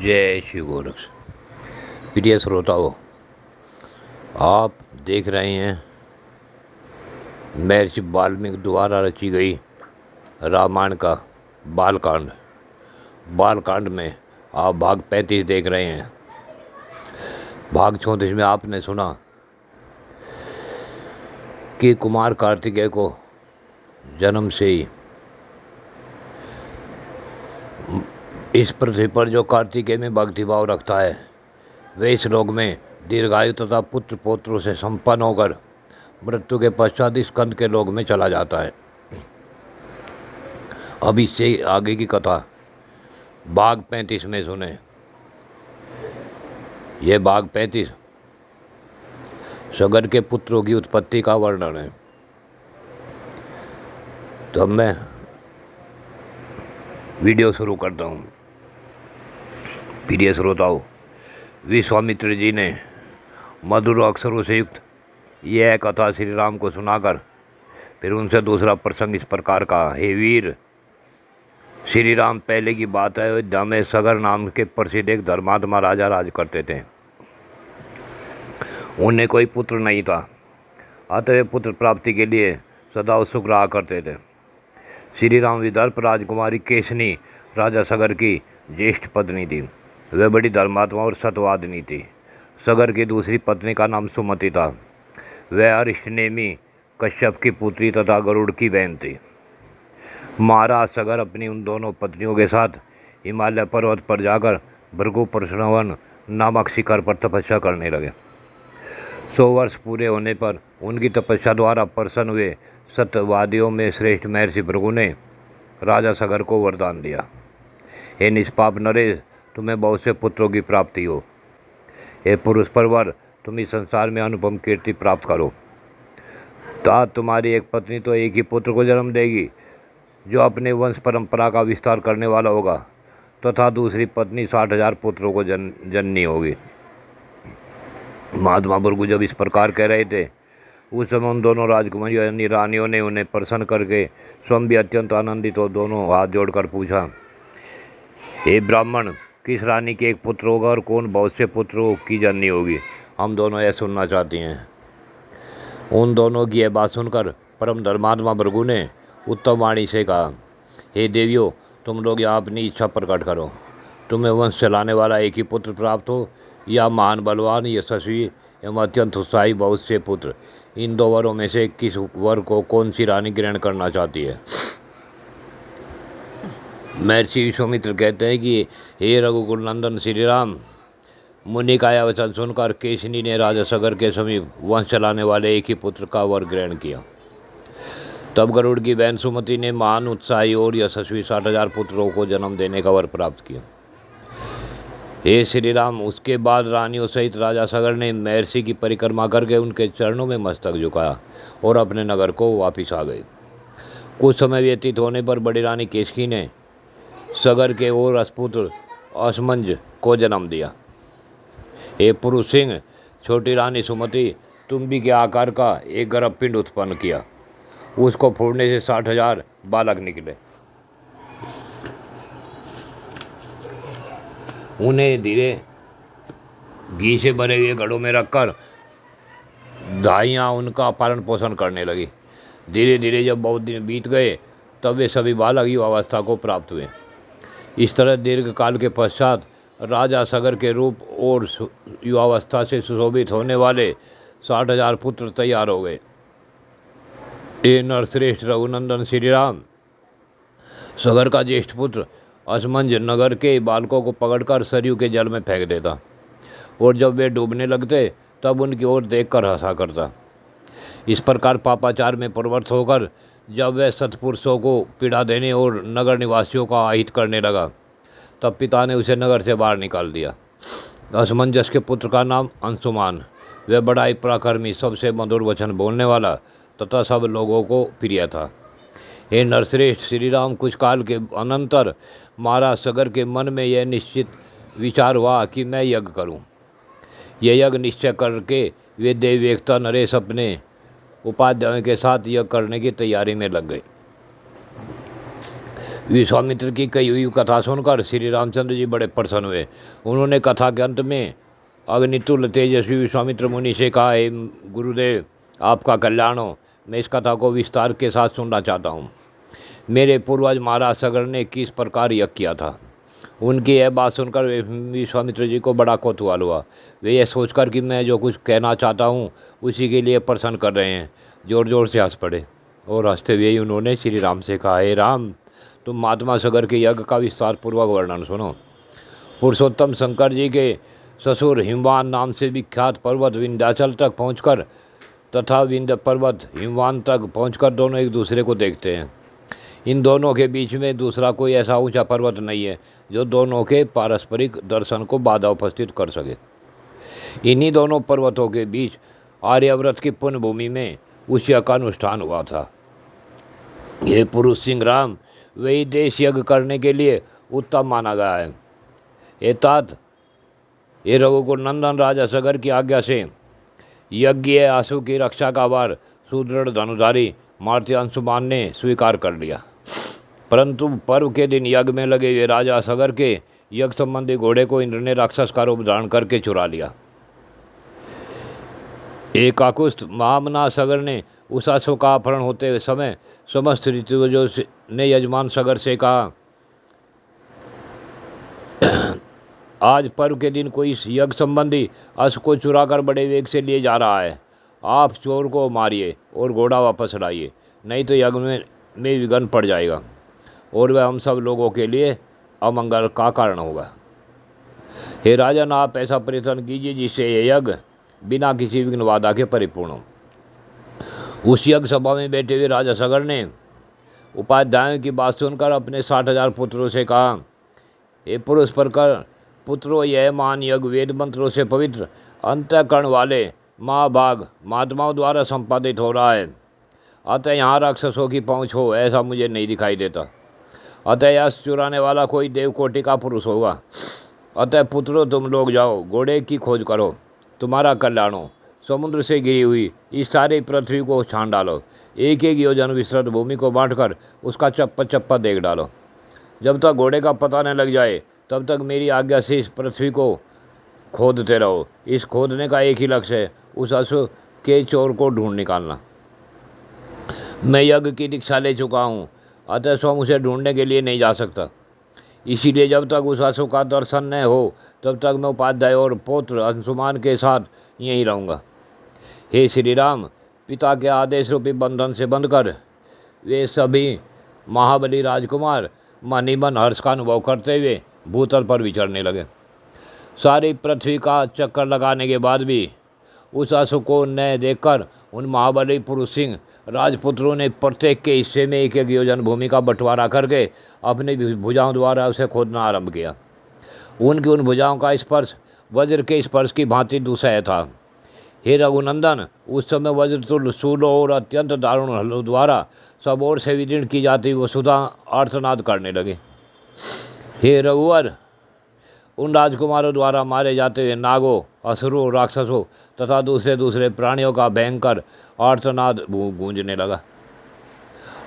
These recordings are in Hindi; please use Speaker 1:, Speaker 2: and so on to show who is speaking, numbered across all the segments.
Speaker 1: जय श्री गोरक्ष। प्रिय श्रोताओं, आप देख रहे हैं महर्षि वाल्मीकि द्वारा रची गई रामायण का बालकांड। बालकांड में आप भाग 35 देख रहे हैं। भाग 34 में आपने सुना कि कुमार कार्तिकेय को जन्म से ही इस पृथ्वी पर जो कार्तिकेय में भक्तिभाव रखता है वे इस लोक में दीर्घायु तथा पुत्र पौत्रों से संपन्न होकर मृत्यु के पश्चात स्कंद के लोक में चला जाता है। अब इससे आगे की कथा भाग 35 में सुने। यह भाग 35 सगर के पुत्रों की उत्पत्ति का वर्णन है। तो अब मैं वीडियो शुरू करता हूँ। प्रिय श्रोताओं, विश्वामित्र जी ने मधुर अक्षरों से युक्त यह कथा श्री राम को सुनाकर फिर उनसे दूसरा प्रसंग इस प्रकार का। हे वीर, श्री राम, पहले की बात है, अयोध्या में सगर नाम के प्रसिद्ध एक धर्मात्मा राजा राज करते थे। उन्हें कोई पुत्र नहीं था, अतः वे पुत्र प्राप्ति के लिए सदा उत्सुक रहा करते थे। श्री राम विदर्भ राजकुमारी केशनी राजा सगर की ज्येष्ठ पत्नी थी। वह बड़ी धर्मात्मा और सत्यवादिनी थी। सगर की दूसरी पत्नी का नाम सुमति था। वह अरिष्टनेमी कश्यप की पुत्री तथा गरुड़ की बहन थी। महाराज सगर अपनी उन दोनों पत्नियों के साथ हिमालय पर्वत पर जाकर भृगु प्रश्नवन नामक शिखर पर तपस्या करने लगे। 100 वर्ष पूरे होने पर उनकी तपस्या द्वारा प्रसन्न हुए सत्यवादियों में श्रेष्ठ महर्षि भृगु ने राजा सगर को वरदान दिया। हे निष्पाप नरेश, तुम्हें बहुत से पुत्रों की प्राप्ति हो। हे पुरुष परवर, तुम इस संसार में अनुपम कीर्ति प्राप्त करो। तुम्हारी एक पत्नी तो एक ही पुत्र को जन्म देगी जो अपने वंश परंपरा का विस्तार करने वाला होगा, तथा दूसरी पत्नी 60,000 पुत्रों को जननी होगी। महात्मा भृगु जब इस प्रकार कह रहे थे, उस समय उन दोनों राजकुमारियों यानी रानियों ने उन्हें प्रसन्न करके स्वयं भी अत्यंत आनंदित हो दोनों हाथ जोड़कर पूछा, हे ब्राह्मण, किस रानी के एक पुत्र होगा और कौन बहुत से पुत्रों की जननी होगी? हम दोनों यह सुनना चाहती हैं। उन दोनों की यह बात सुनकर परम धर्मात्मा भृगु ने उत्तम वाणी से कहा, हे देवियों, तुम लोग यहाँ अपनी इच्छा प्रकट करो। तुम्हें वंश चलाने वाला एक ही पुत्र प्राप्त हो या महान बलवान यशस्वी एवं अत्यंत उत्साही बहुत से पुत्र। इन दो वरों में से किस वर को कौन सी रानी ग्रहण करना चाहती है? महर्षि विश्वामित्र कहते हैं कि हे रघुकुल नंदन श्री राम, मुनि का यह वचन सुनकर केशनी ने राजा सगर के समीप वंश चलाने वाले एक ही पुत्र का वर ग्रहण किया। तब गरुड़ की बहन सुमति ने महान उत्साही और यशस्वी 60,000 पुत्रों को जन्म देने का वर प्राप्त किया। हे श्री राम, उसके बाद रानियों सहित राजा सगर ने महर्षि की परिक्रमा करके उनके चरणों में मस्तक झुकाया और अपने नगर को वापिस आ गए। कुछ समय व्यतीत होने पर बड़ी रानी केशकी ने सगर के और असपुत्र असमंज को जन्म दिया। हे पुरुष सिंह, छोटी रानी सुमति तुम्बी के आकार का एक गर्भपिंड उत्पन्न किया। उसको फोड़ने से 60,000 बालक निकले। उन्हें धीरे घी से भरे हुए घड़ों में रखकर दाइयाँ उनका पालन पोषण करने लगी। धीरे धीरे जब बहुत दिन बीत गए तब वे सभी बालक युवावस्था को प्राप्त हुए। इस तरह दीर्घ काल के पश्चात राजा सगर के रूप और युवावस्था से सुशोभित होने वाले 60,000 पुत्र तैयार हो गए। हे नरश्रेष्ठ रघुनंदन श्री राम, सगर का ज्येष्ठ पुत्र असमंज नगर के बालकों को पकड़कर सरयू के जल में फेंक देता और जब वे डूबने लगते तब उनकी ओर देखकर हंसा करता। इस प्रकार पापाचार में प्रवृत्त होकर जब वह सत्पुरुषों को पीड़ा देने और नगर निवासियों का अहित करने लगा तब पिता ने उसे नगर से बाहर निकाल दिया। असमंजस के पुत्र का नाम अंशुमान। वह बड़ा ही पराक्रमी, सबसे मधुर वचन बोलने वाला तथा सब लोगों को प्रिय था। हे नरश्रेष्ठ श्री राम, कुछ काल के अनंतर महाराज सगर के मन में यह निश्चित विचार हुआ कि मैं यज्ञ करूं। यह यज्ञ निश्चय करके वे देववेक्ता नरेश अपने उपाध्यायों के साथ यज्ञ करने की तैयारी में लग गए। विश्वामित्र की कही हुई कथा सुनकर श्री रामचंद्र जी बड़े प्रसन्न हुए। उन्होंने कथा के अंत में अग्नितुल्य तेजस्वी विश्वामित्र मुनि से कहा, हे गुरुदेव, आपका कल्याण हो। मैं इस कथा को विस्तार के साथ सुनना चाहता हूँ। मेरे पूर्वज महाराज सगर ने किस प्रकार यज्ञ किया था। उनकी यह बात सुनकर विश्वामित्र जी को बड़ा कौतूहल हुआ। वे यह सोचकर कि मैं जो कुछ कहना चाहता हूँ उसी के लिए प्रसन्न कर रहे हैं, जोर जोर से हंस पड़े। और हंसते हुए उन्होंने श्री राम से कहा, हे राम, तुम महात्मा सगर के यज्ञ का विस्तार पूर्वक वर्णन सुनो। पुरुषोत्तम शंकर जी के ससुर हिमवान नाम से विख्यात पर्वत विंध्याचल तक पहुंचकर तथा विंध्य पर्वत हिमवान तक पहुंचकर दोनों एक दूसरे को देखते हैं। इन दोनों के बीच में दूसरा कोई ऐसा ऊंचा पर्वत नहीं है जो दोनों के पारस्परिक दर्शन को बाधा उपस्थित कर सके। इन्हीं दोनों पर्वतों के बीच आर्यव्रत की पुण्य भूमि में उष्य का अनुष्ठान हुआ था। ये पुरुष सिंह राम वही देश यज्ञ करने के लिए उत्तम माना गया है। एतात ये रघुकुल नंदन राजा सगर की आज्ञा से यज्ञ आशु की रक्षा का भार सुदृढ़ धनुधारी मारुति अंशुमान ने स्वीकार कर लिया। परंतु पर्व के दिन यज्ञ में लगे हुए राजा सगर के यज्ञ संबंधी घोड़े को इंद्र ने राक्षस का रूप धारण करके चुरा लिया। एक आकुष्ठ महामना सगर ने उस अश्व का अपहरण होते हुए समय समस्त ऋतुजों ने यजमान सगर से कहा, आज पर्व के दिन कोई यज्ञ संबंधी अश्व को चुराकर बड़े वेग से लिए जा रहा है। आप चोर को मारिए और घोड़ा वापस लाइए, नहीं तो यज्ञ में विघ्न पड़ जाएगा और वह हम सब लोगों के लिए अमंगल का कारण होगा। हे राजन, आप ऐसा प्रयत्न कीजिए जिससे यह यज्ञ बिना किसी विघ्न बाधा के परिपूर्ण हो। उस यज्ञ सभा में बैठे हुए राजा सगर ने उपाध्यायों की बात सुनकर अपने 60,000 पुत्रों से कहा, हे पुरुष प्रकर पुत्रों, यह मान यज्ञ वेद मंत्रों से पवित्र अंतःकरण वाले महाभाग महात्माओं द्वारा संपादित हो रहा है। अतः यहाँ राक्षसों की पहुँच हो ऐसा मुझे नहीं दिखाई देता। अतः यश चुराने वाला कोई देवकोटि का पुरुष होगा। अतः पुत्रों, तुम लोग जाओ, घोड़े की खोज करो, तुम्हारा कल्याण हो। समुद्र से घिरी हुई इस सारी पृथ्वी को छान डालो। एक एक योजन विस्तृत भूमि को बांटकर उसका चप्पा चप्पा देख डालो। जब तक घोड़े का पता न लग जाए तब तक मेरी आज्ञा से इस पृथ्वी को खोदते रहो। इस खोदने का एक ही लक्ष्य है, उस अश्व के चोर को ढूंढ निकालना। मैं यज्ञ की दीक्षा ले चुका हूँ, अतः स्वयं उसे ढूंढने के लिए नहीं जा सकता। इसीलिए जब तक उस अश्व का दर्शन न हो तब तक मैं उपाध्याय और पौत्र अंशुमान के साथ यहीं रहूँगा। हे श्री राम, पिता के आदेश रूपी बंधन से बंधकर वे सभी महाबली राजकुमार मन हर्ष का अनुभव करते हुए भूतल पर विचरने लगे। सारी पृथ्वी का चक्कर लगाने के बाद भी उस अश्व को न देखकर उन महाबली पुरुष सिंह राजपुत्रों ने प्रत्येक के हिस्से में एक एक योजन भूमि का बंटवारा करके अपनी भुजाओं द्वारा उसे खोदना आरंभ किया। उनकी उन भुजाओं का स्पर्श वज्र के स्पर्श की भांति दुसह था। हे रघुनंदन, उस समय वज्रतुल्य शूलों और अत्यंत दारुण हलों द्वारा सब ओर से विदीर्ण की जाती वसुधा आर्तनाद करने लगे। हे रघुवर, उन राजकुमारों द्वारा मारे जाते हुए नागों, असुरों, राक्षसों तथा दूसरे दूसरे प्राणियों का भयंकर आर्तनाद गूंजने लगा।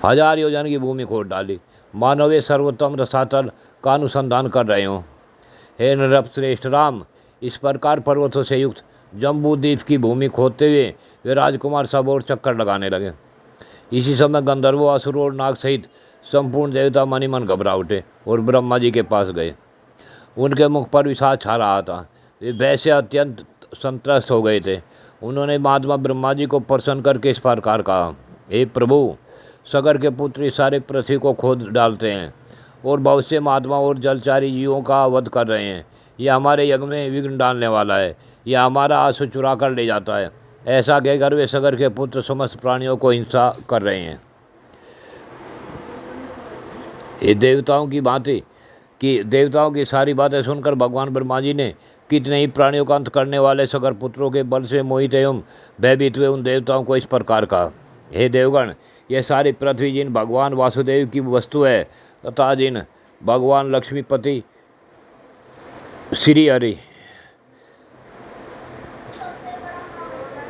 Speaker 1: 1000 योजन की भूमि खोद डाली, मानो वे सर्वोत्तम रसातल का अनुसंधान कर रहे हों। हे नृपश्रेष्ठ राम, इस प्रकार पर्वतों से युक्त जम्बूद्वीप की भूमि खोदते हुए वे राजकुमार सब और चक्कर लगाने लगे। इसी समय गंधर्वों, असुरों और नाग सहित संपूर्ण देवता मनी मन घबरा उठे और ब्रह्मा जी के पास गए। उनके मुख पर विषाद छा रहा था। वे भय से अत्यंत संत्रस्त हो गए थे। उन्होंने महात्मा ब्रह्मा जी को प्रसन्न करके इस प्रकार कहा, हे प्रभु, सगर के पुत्र इस सारे पृथ्वी को खोद डालते हैं और बहुत से महात्मा और जलचारी जीवों का वध कर रहे हैं। यह हमारे यज्ञ में विघ्न डालने वाला है। यह हमारा अश्व चुरा कर ले जाता है। ऐसा कहकर वे सगर के पुत्र समस्त प्राणियों को हिंसा कर रहे हैं। ये देवताओं की सारी बातें सुनकर भगवान ब्रह्मा जी ने कितने ही प्राणियों का अंत करने वाले सगर पुत्रों के बल से मोहित एवं भयभीत हुए उन देवताओं को इस प्रकार कहा, हे देवगण, यह सारी पृथ्वी जिन भगवान वासुदेव की वस्तु है तथा जिन भगवान लक्ष्मीपति श्री हरि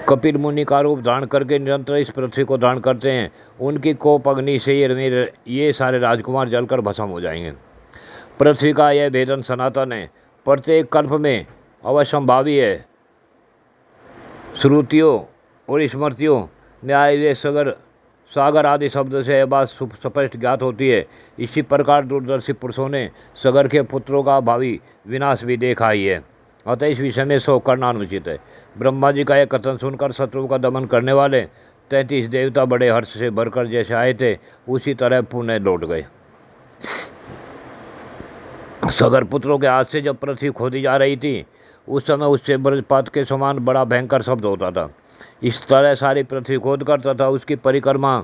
Speaker 1: कपिल मुनि का रूप धारण करके निरंतर इस पृथ्वी को धारण करते हैं। उनकी कोप अग्नि से ये सारे राजकुमार जलकर भस्म हो जाएंगे। पृथ्वी का यह भेदन सनातन है, प्रत्येक कल्प में अवश्यंभावी है। श्रुतियों और स्मृतियों में आए हुए सागर आदि शब्दों से यह बात स्पष्ट ज्ञात होती है। इसी प्रकार दूरदर्शी पुरुषों ने सागर के पुत्रों का भावी विनाश भी देखा ही है। अतः इस विषय में शोक करना अनुचित है। ब्रह्मा जी का यह कथन सुनकर शत्रुओं का दमन करने वाले 33 देवता बड़े हर्ष से भरकर जैसे आए थे उसी तरह पुनः लौट गए। सागर पुत्रों के हाथ से जब पृथ्वी खोदी जा रही थी उस समय उससे वज्रपात के समान बड़ा भयंकर शब्द होता था। इस तरह सारी पृथ्वी खोद कर तथा उसकी परिक्रमा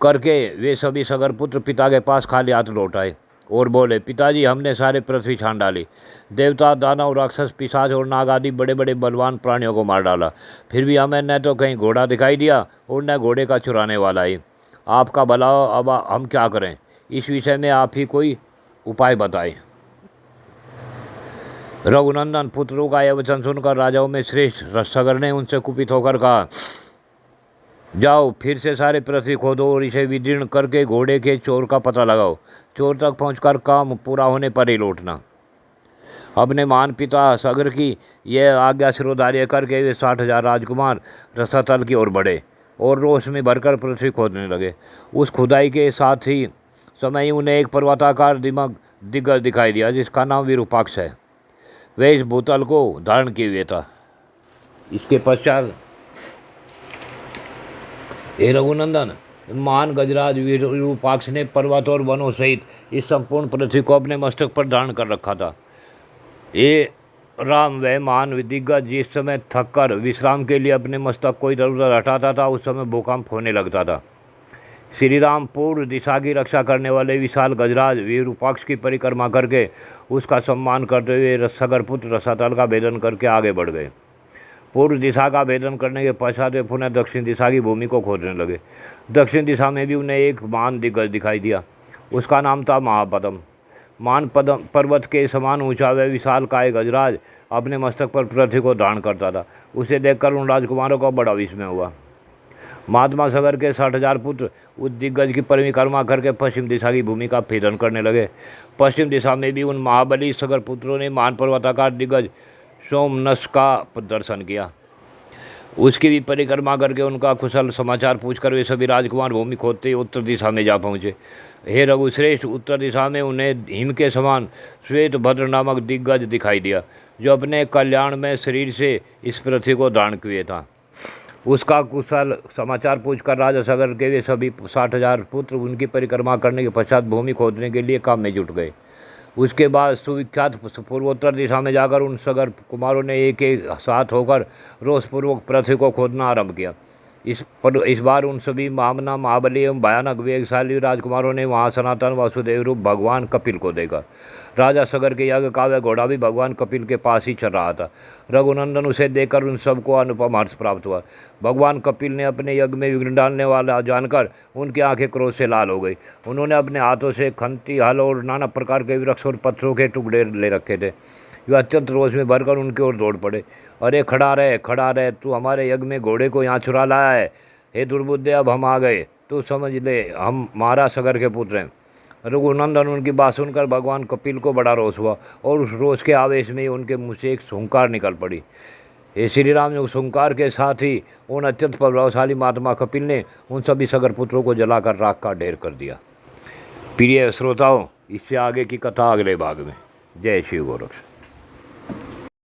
Speaker 1: करके वे सभी सागर पुत्र पिता के पास खाली हाथ लौट आए और बोले, पिताजी हमने सारे पृथ्वी छान डाली। देवता, दानव, राक्षस, पिशाच और नाग आदि बड़े बड़े बलवान प्राणियों को मार डाला, फिर भी हमें न तो कहीं घोड़ा दिखाई दिया और न घोड़े का चुराने वाला ही। आपका भला हो, अब हम क्या करें? इस विषय में आप ही कोई उपाय बताएं। रघुनंदन पुत्रों का यह वचन सुनकर राजाओं में श्रेष्ठ सागर ने उनसे कुपित होकर कहा, जाओ फिर से सारे पृथ्वी खोदो और इसे विदीर्ण करके घोड़े के चोर का पता लगाओ। चोर तक पहुंचकर काम पूरा होने पर ही लौटना। अपने महान पिता सागर की यह आज्ञा शिरोधार्य करके वे 60,000 राजकुमार रसातल की ओर बढ़े और रोष में भरकर पृथ्वी खोदने लगे। उस खुदाई के साथ ही समय उन्हें एक पर्वताकार दिग्गज दिखाई दिया जिसका नाम विरूपाक्ष है। वह इस भूतल को धारण किए हुए था। इसके पश्चात हे रघुनंदन, महान गजराज विरूपाक्ष ने पर्वत और वनों सहित इस संपूर्ण पृथ्वी को अपने मस्तक पर धारण कर रखा था। ये राम वह महान दिग्गज जिस समय थककर विश्राम के लिए अपने मस्तक को इधर उधर हटाता था उस समय भूकंप होने लगता था। श्री राम पूर्व दिशा की रक्षा करने वाले विशाल गजराज विरूपाक्ष की परिक्रमा करके उसका सम्मान करते हुए सागर पुत्र रसातल का भेदन करके आगे बढ़ गए। पूर्व दिशा का भेदन करने के पश्चात वे पुनः दक्षिण दिशा की भूमि को खोदने लगे। दक्षिण दिशा में भी उन्हें एक महान दिग्गज दिखाई दिया। उसका नाम था महापद्म। महान पर्वत के समान ऊंचा वह विशाल काय गजराज अपने मस्तक पर पृथ्वी को धारण करता था। उसे देखकर उन राजकुमारों को बड़ा विस्मय हुआ। महात्मा सागर के 60,000 पुत्र उस दिग्गज की परिक्रमा करके पश्चिम दिशा की भूमि का भेदन करने लगे। पश्चिम दिशा में भी उन महाबली सागर पुत्रों ने महान पर्वताकार दिग्गज सोमनस का दर्शन किया। उसकी भी परिक्रमा करके उनका कुशल समाचार पूछकर वे सभी राजकुमार भूमि खोदते ही उत्तर दिशा में जा पहुँचे। हे रघुश्रेष्ठ, उत्तर दिशा में उन्हें हिम के समान श्वेत भद्र नामक दिग्गज दिखाई दिया जो अपने कल्याण में शरीर से इस पृथ्वी को धारण किए था। उसका कुशल समाचार पूछकर राजा सागर के वे सभी 60,000 पुत्र उनकी परिक्रमा करने के पश्चात भूमि खोदने के लिए काम में जुट गए। उसके बाद सुविख्यात पूर्वोत्तर दिशा में जाकर उन सागर कुमारों ने एक साथ होकर रोषपूर्वक पृथ्वी को खोदना आरंभ किया। इस बार उन सभी मामना महाबली एवं भयानक वेगशाली राजकुमारों ने वहाँ सनातन वासुदेव रूप भगवान कपिल को देखा। राजा सागर के यज्ञ का वह घोड़ा भी भगवान कपिल के पास ही चल रहा था। रघुनंदन उसे देखकर उन सबको अनुपम हर्ष प्राप्त हुआ। भगवान कपिल ने अपने यज्ञ में विघ्न डालने वाला जानकर उनकी आंखें क्रोध से लाल हो गई। उन्होंने अपने हाथों से खंती, हल और नाना प्रकार के वृक्ष और पत्थरों के टुकड़े ले रखे थे। वे अत्यंत रोष में भरकर उनकी ओर दौड़ पड़े। अरे खड़ा रहे, तू हमारे यज्ञ में घोड़े को यहाँ चुरा लाया है। हे दुर्बुद्धे, अब हम आ गए, तू समझ ले हम महाराज सागर के पुत्र हैं। रघुनंदन उनकी बात सुनकर भगवान कपिल को बड़ा रोष हुआ और उस रोष के आवेश में ही उनके मुँह से एक हुंकार निकल पड़ी। हे श्री राम ने उस हुंकार के साथ ही उन अत्यंत प्रभावशाली महात्मा कपिल ने उन सभी सागर पुत्रों को जलाकर राख का ढेर कर दिया। प्रिय श्रोताओं, इससे आगे की कथा अगले भाग में। जय शिव गोरख।